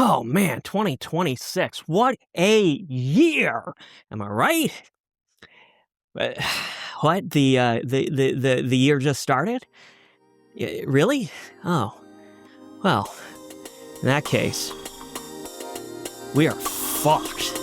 Oh man, 2026. What a year. Am I right? Uh, What? The year just started? Really? Oh. Well, in that case, we are fucked.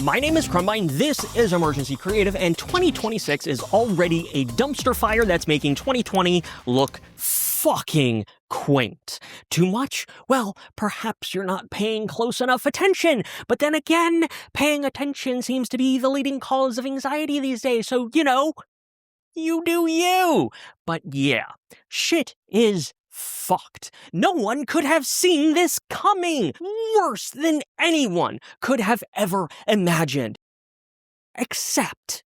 My name is Crumbine, this is Emergency Creative, and 2026 is already a dumpster fire that's making 2020 look fucking quaint. Too much? Well, perhaps you're not paying close enough attention, but then again, paying attention seems to be the leading cause of anxiety these days, so, you do you. But yeah, shit is fucked. No one could have seen this coming. Worse than anyone could have ever imagined. Except,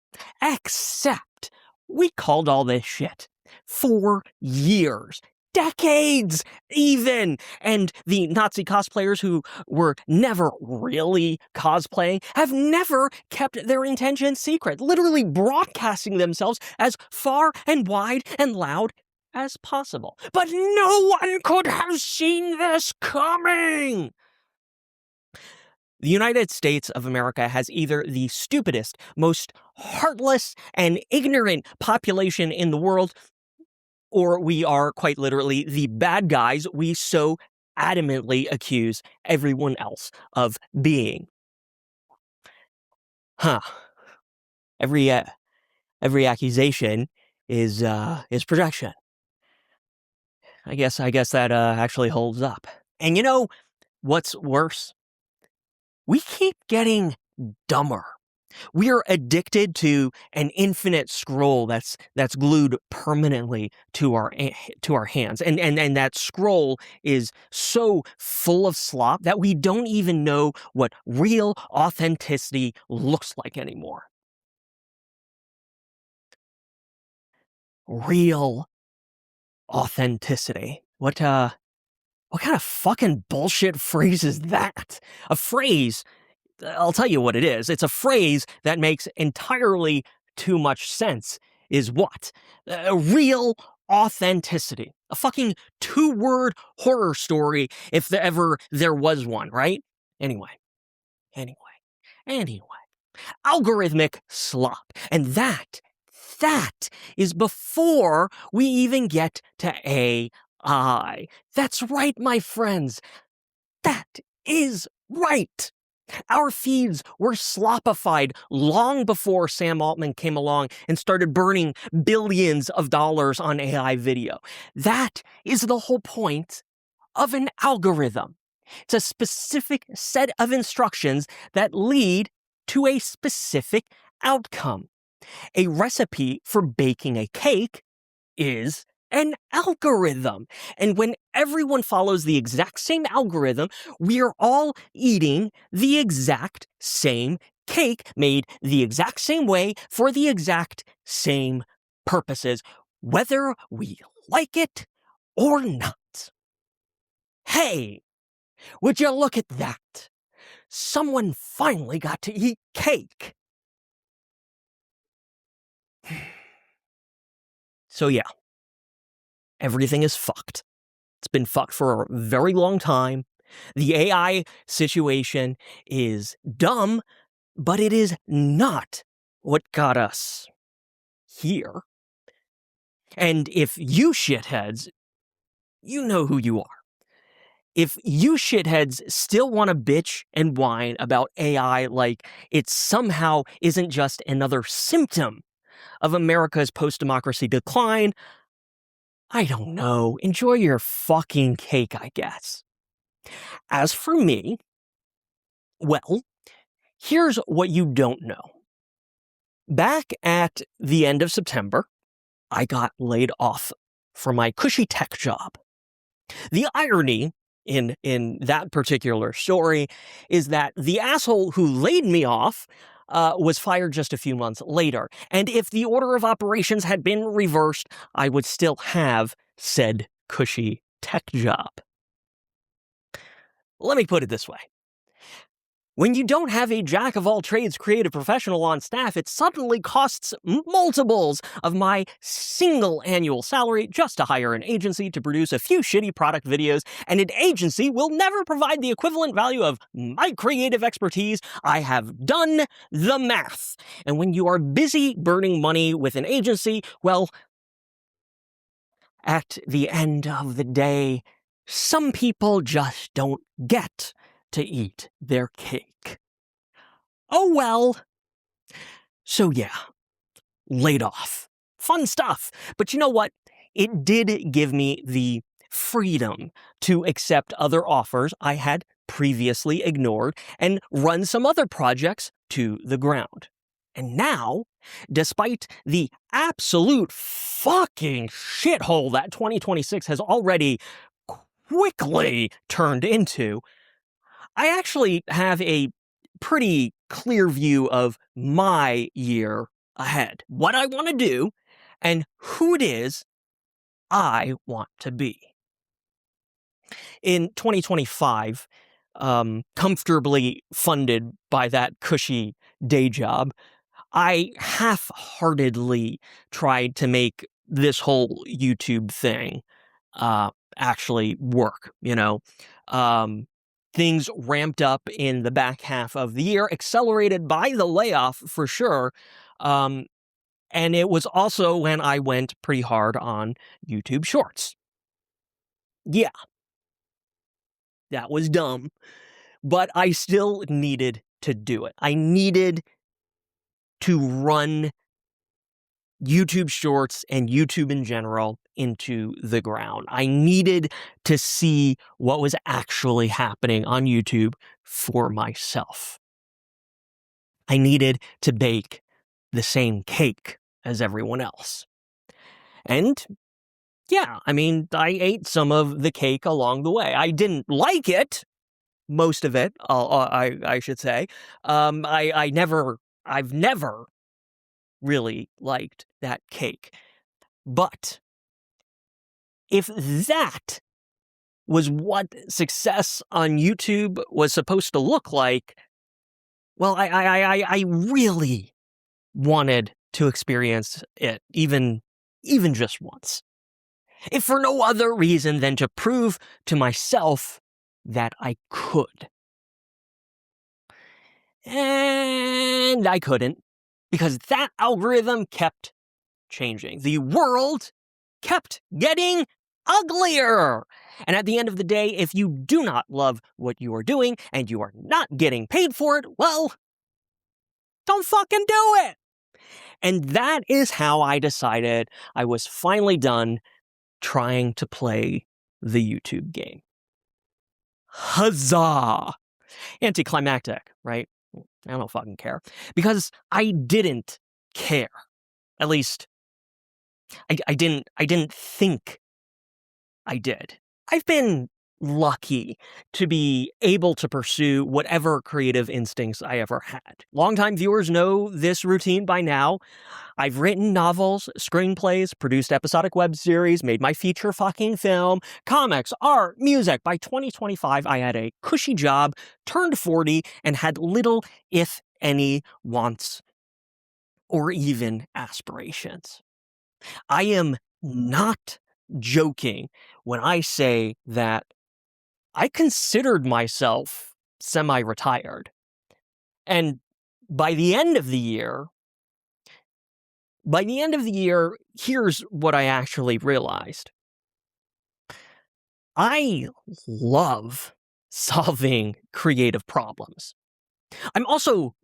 we called all this shit for years. Decades, even! And the Nazi cosplayers who were never really cosplaying have never kept their intentions secret, literally broadcasting themselves as far and wide and loud as possible. But no one could have seen this coming! The United States of America has either the stupidest, most heartless, and ignorant population in the world, or we are quite literally the bad guys we so adamantly accuse everyone else of being. Every accusation is projection. I guess that actually holds up. And you know what's worse? We keep getting dumber. We're addicted to an infinite scroll that's glued permanently to our hands, and that scroll is so full of slop that we don't even know what real authenticity looks like anymore. Real authenticity. What kind of fucking bullshit phrase is that? A phrase, I'll tell you what it is. It's a phrase that makes entirely too much sense, is what? Real authenticity. A fucking two-word horror story, if ever there was one, right? Anyway. Algorithmic slop. And that is before we even get to AI. That's right, my friends. That is right. Our feeds were slopified long before Sam Altman came along and started burning billions of dollars on AI video. That is the whole point of an algorithm. It's a specific set of instructions that lead to a specific outcome. A recipe for baking a cake is an algorithm. And when everyone follows the exact same algorithm, we are all eating the exact same cake made the exact same way for the exact same purposes, whether we like it or not. Hey, would you look at that? Someone finally got to eat cake. So yeah. Everything is fucked. It's been fucked for a very long time. The AI situation is dumb, but it is not what got us here. And if you shitheads, you know who you are. If you shitheads still want to bitch and whine about AI like it somehow isn't just another symptom of America's post-democracy decline, I don't know. Enjoy your fucking cake, I guess. As for me, well, here's what you don't know. Back at the end of September, I got laid off from my cushy tech job. The irony in that particular story is that the asshole who laid me off was fired just a few months later. And if the order of operations had been reversed, I would still have said cushy tech job. Let me put it this way. When you don't have a jack-of-all-trades creative professional on staff, it suddenly costs multiples of my single annual salary just to hire an agency to produce a few shitty product videos, and an agency will never provide the equivalent value of my creative expertise. I have done the math. And when you are busy burning money with an agency, well, at the end of the day, some people just don't get to eat their cake. Oh well. So yeah, laid off. Fun stuff. But you know what? It did give me the freedom to accept other offers I had previously ignored and run some other projects to the ground. And now, despite the absolute fucking shithole that 2026 has already quickly turned into, I actually have a pretty clear view of my year ahead, what I want to do, and who it is I want to be. In 2025, comfortably funded by that cushy day job, I half-heartedly tried to make this whole YouTube thing actually work, you know? Things ramped up in the back half of the year, accelerated by the layoff for sure. And it was also when I went pretty hard on YouTube Shorts. Yeah, that was dumb, but I still needed to do it. I needed to run YouTube Shorts and YouTube in general into the ground. I needed to see what was actually happening on YouTube for myself. I needed to bake the same cake as everyone else. And yeah, I mean, I ate some of the cake along the way. I didn't like it, most of it, I should say. I've never really liked that cake. But if that was what success on YouTube was supposed to look like, well, I really wanted to experience it, even just once. If for no other reason than to prove to myself that I could. And I couldn't, because that algorithm kept changing. The world kept getting uglier. And at the end of the day, if you do not love what you are doing and you are not getting paid for it, well, don't fucking do it. And that is how I decided I was finally done trying to play the YouTube game. Huzzah! Anticlimactic, right? I don't fucking care. Because I didn't care. At least, I didn't think I did. I've been lucky to be able to pursue whatever creative instincts I ever had. Longtime viewers know this routine by now. I've written novels, screenplays, produced episodic web series, made my feature fucking film, comics, art, music. By 2025, I had a cushy job, turned 40, and had little, if any, wants or even aspirations. I am not joking when I say that I considered myself semi-retired. And by the end of the year, here's what I actually realized. I love solving creative problems. I'm also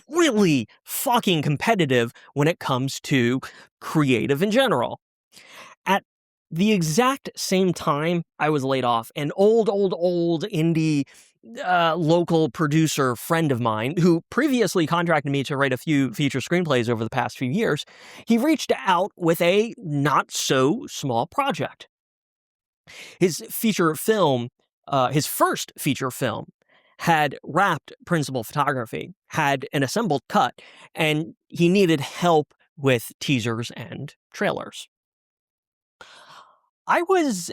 really fucking competitive when it comes to creative in general. At the exact same time I was laid off, an old indie local producer friend of mine who previously contracted me to write a few feature screenplays over the past few years, he reached out with a not so small project. His feature film, his first feature film, had wrapped principal photography, had an assembled cut, and he needed help with teasers and trailers. I was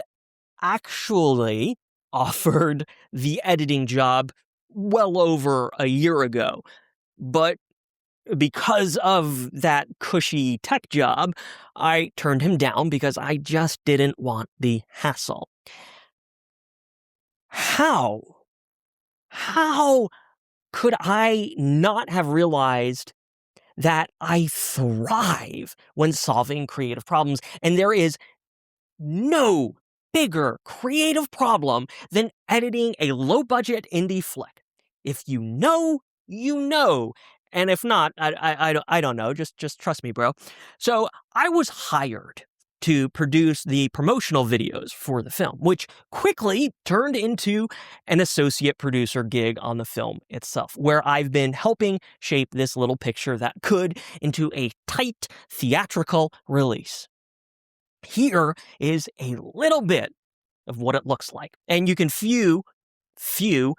actually offered the editing job well over a year ago. But because of that cushy tech job, I turned him down because I just didn't want the hassle. How? How could I not have realized that I thrive when solving creative problems? And there is no bigger creative problem than editing a low-budget indie flick. If you know, you know. And if not, I don't know. Just trust me, bro. So I was hired to produce the promotional videos for the film, which quickly turned into an associate producer gig on the film itself, where I've been helping shape this little picture that could into a tight theatrical release. Here is a little bit of what it looks like, and you can view the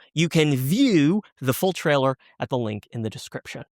full trailer at the link in the description.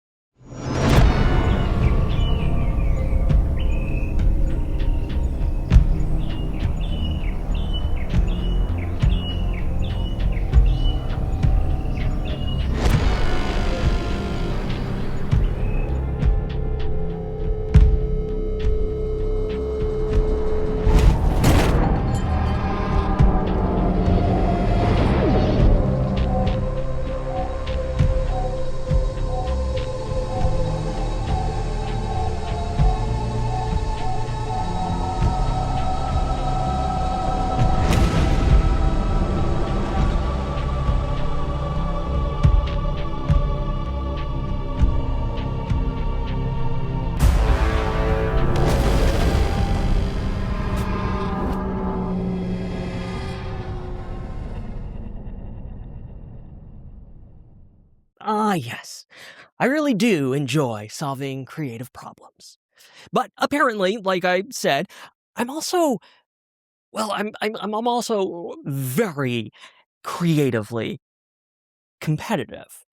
Ah, yes. I really do enjoy solving creative problems. But apparently, like I said, I'm also, well, I'm also very creatively competitive,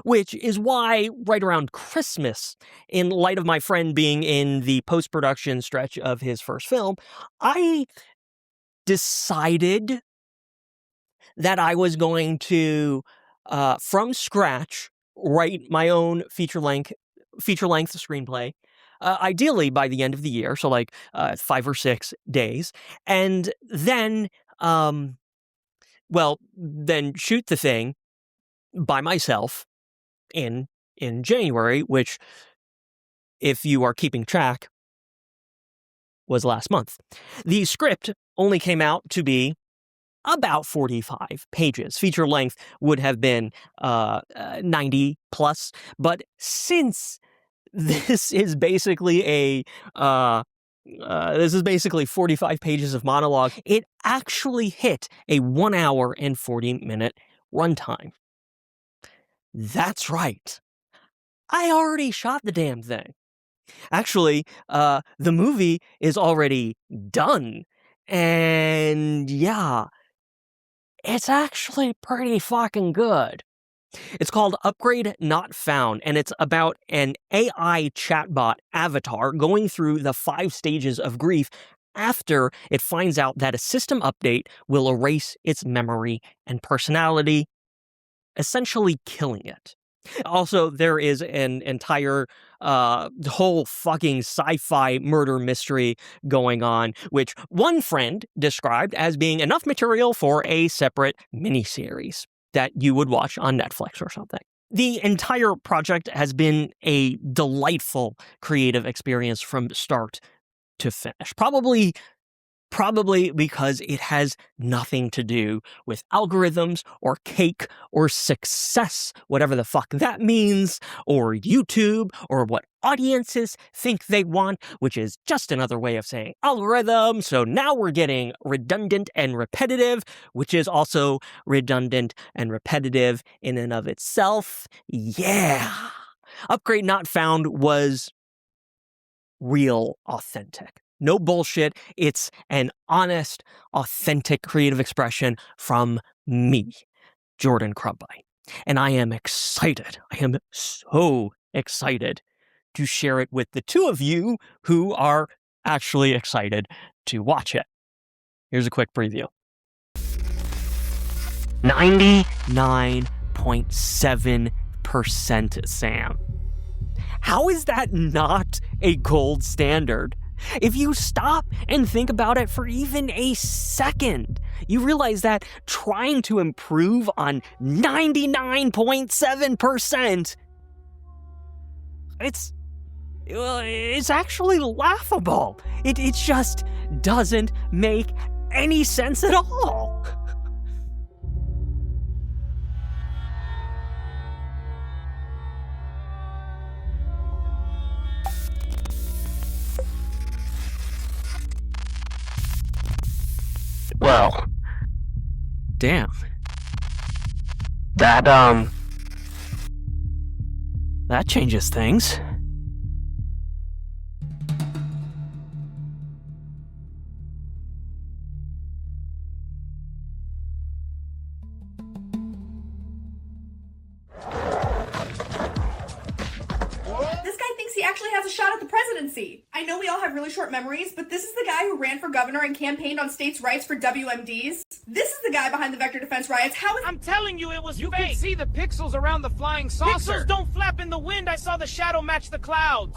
which is why right around Christmas, in light of my friend being in the post-production stretch of his first film, I decided that I was going to, from scratch, write my own feature-length screenplay, ideally by the end of the year, so like 5 or 6 days, and then, then shoot the thing by myself in January, which, if you are keeping track, was last month. The script only came out to be about 45 pages. Feature length would have been 90 plus, but since this is basically 45 pages of monologue, it actually hit a 1 hour and 40-minute runtime. That's right. I already shot the damn thing. Actually, the movie is already done. And yeah, it's actually pretty fucking good. It's called Upgrade Not Found, and it's about an AI chatbot avatar going through the 5 stages of grief after it finds out that a system update will erase its memory and personality, essentially killing it. Also, there is an entire whole fucking sci-fi murder mystery going on, which one friend described as being enough material for a separate miniseries that you would watch on Netflix or something. The entire project has been a delightful creative experience from start to finish. Probably because it has nothing to do with algorithms or cake or success, whatever the fuck that means, or YouTube, or what audiences think they want, which is just another way of saying algorithm. So now we're getting redundant and repetitive, which is also redundant and repetitive in and of itself. Yeah. Upgrade Not Found was real authentic. No bullshit. It's an honest, authentic creative expression from me, Jordan Crumbite. And I am excited. I am so excited to share it with the two of you who are actually excited to watch it. Here's a quick preview. 99.9% 99.7%, Sam. How is that not a gold standard? If you stop and think about it for even a second, you realize that trying to improve on 99.7%, it's actually laughable. It just doesn't make any sense at all. Well, Damn. that That changes things. This guy thinks he actually has a shot at the presidency. I know we all have really short memories, but this is the guy who ran for governor and campaigned on states' rights for WMDs. This is the guy behind the Vector Defense riots. How is— I'm telling you, it was You fake. can see the pixels around the flying saucer. Pixels don't flap in the wind. I saw the shadow match the clouds.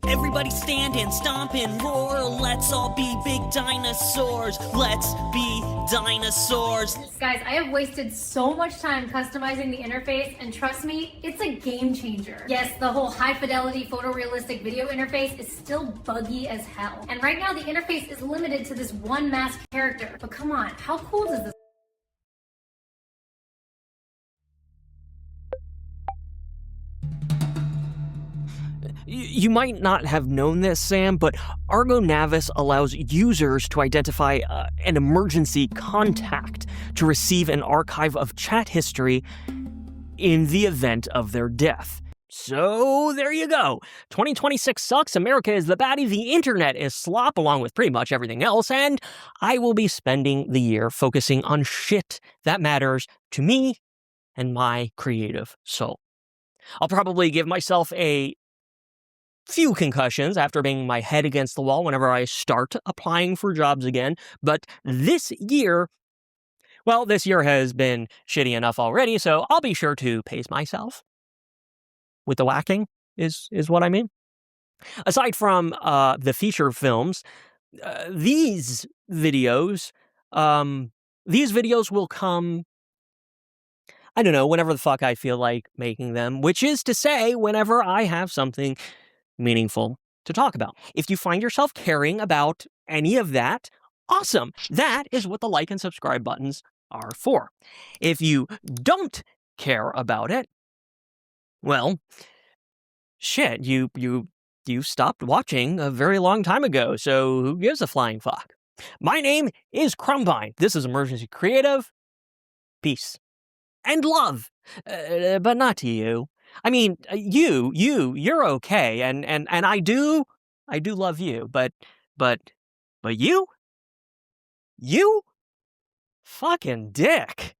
Everybody stand and stomp and roar. Let's all be big dinosaurs. Let's be dinosaurs. Guys, I have wasted so much time customizing the interface, and trust me, it's a game changer. Yes, the whole high fidelity photorealistic video interface is still buggy as hell. And right now the interface is limited to this one masked character. But come on, how cool does this— You might not have known this, Sam, but Argo Navis allows users to identify an emergency contact to receive an archive of chat history in the event of their death. So there you go. 2026 sucks, America is the baddie, the internet is slop along with pretty much everything else, and I will be spending the year focusing on shit that matters to me and my creative soul. I'll probably give myself a few concussions after banging my head against the wall whenever I start applying for jobs again, but this year has been shitty enough already, so I'll be sure to pace myself. With the whacking is what I mean. Aside from the feature films, these videos will come, I don't know, whenever the fuck I feel like making them, which is to say, whenever I have something meaningful to talk about. If you find yourself caring about any of that, awesome. That is what the like and subscribe buttons are for. If you don't care about it, well, shit, you stopped watching a very long time ago, so who gives a flying fuck? My name is Crumbine. This is Emergency Creative. Peace. And love. But not to you. I mean, you're okay, and I do love you, but you? Fucking dick.